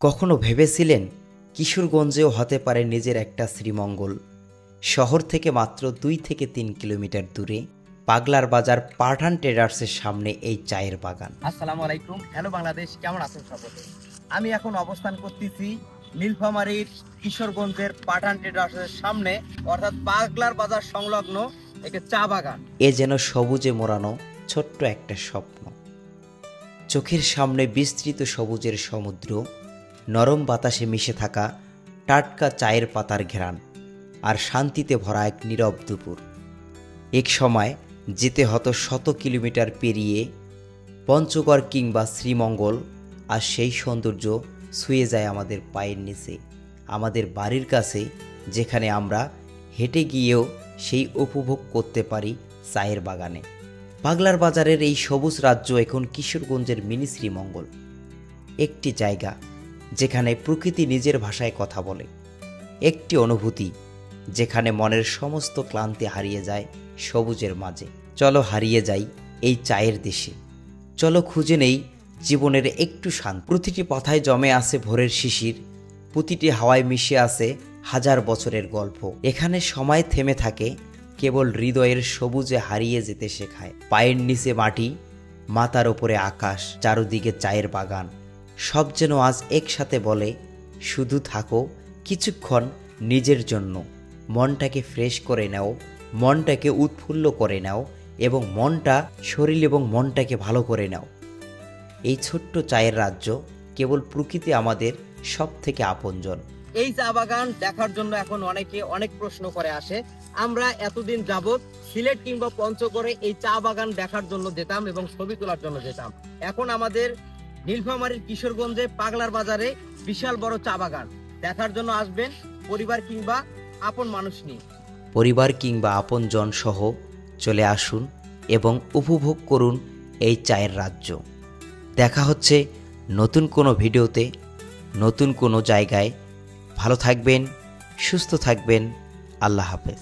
কখনো ভেবেছিলেন কিশোরগঞ্জেও হতে পারে নিজের একটা শ্রীমঙ্গল? শহর থেকে মাত্র 2 থেকে 3 কিলোমিটার দূরে পাগলার বাজার পাঠান ট্রেডার্সের সামনে এই চায়ের বাগান। আসসালামু আলাইকুম, হ্যালো বাংলাদেশ, কেমন আছেন সকলে? আমি এখন অবস্থান করতেছি নীলফামারীর কিশোরগঞ্জের পাঠান ট্রেডার্সের সামনে, অর্থাৎ পাগলার বাজার সংলগ্ন একটি চা বাগান। এ যেন সবুজে মোড়ানো ছোট্ট একটা স্বপ্ন। চোখের সামনে বিস্তৃত সবুজের সমুদ্র, নরম বাতাসে মিশে থাকা টাটকা চায়ের পাতার ঘ্রাণ, আর শান্তিতে ভরা এক নীরব দুপুর। এক সময় যেতে হতো 100 কিলোমিটার পেরিয়ে পঞ্চগড় কিংবা শ্রীমঙ্গল, আর সেই সৌন্দর্য ছুঁয়ে যায় আমাদের পায়ের নিচে, আমাদের বাড়ির কাছে, যেখানে আমরা হেঁটে গিয়েও সেই উপভোগ করতে পারি চায়ের বাগানে। পাগলার বাজারের এই সবুজ রাজ্য এখন কিশোরগঞ্জের মিনি শ্রীমঙ্গল, একটি জায়গা যেখানে প্রকৃতি নিজের ভাষায় কথা বলে, একটি অনুভূতি যেখানে মনের সমস্ত ক্লান্তি হারিয়ে যায় সবুজের মাঝে। চলো হারিয়ে যাই এই চায়ের দেশে, চলো খুঁজে নেই জীবনের একটু শান্তি। প্রতিটি পাতায় জমে আছে ভোরের শিশির, প্রতিটি হাওয়ায় মিশে আছে হাজার বছরের গল্প। এখানে সময় থেমে থাকে, কেবল হৃদয়ের সবুজে হারিয়ে যেতে শেখায়। পায়ের নিচে মাটি, মাথার ওপরে আকাশ, চারদিকে চায়ের বাগান, সব যেন আজ একসাথে বলে, শুধু থাকো কিছুক্ষণ নিজের জন্য। মনটাকে ফ্রেশ করে নাও, মনটাকে উৎফুল্ল করে নাও, এবং শরীর এবং মনটাকে ভালো করে নাও। এই ছোট্ট চায়ের রাজ্য কেবল প্রকৃতি আমাদের সব থেকে আপনজন। এই চা বাগান দেখার জন্য এখন অনেকে অনেক প্রশ্ন করে আসে। আমরা এতদিন যাবত সিলেট কিংবা পঞ্চগড়ে এই চা বাগান দেখার জন্য যেতাম এবং ছবি তোলার জন্য যেতাম। এখন আমাদের নীলফামারীর কিশোরগঞ্জে পাগলার বাজারে বিশাল বড় চা বাগান দেখার জন্য আসবেন পরিবার কিংবা আপন মানুষ নিয়ে। পরিবার কিংবা আপনজন সহ চলে আসুন এবং উপভোগ করুন এই চায়ের রাজ্য। দেখা হচ্ছে নতুন কোনো ভিডিওতে, নতুন কোনো জায়গায়। ভালো থাকবেন, সুস্থ থাকবেন। আল্লাহ হাফেজ।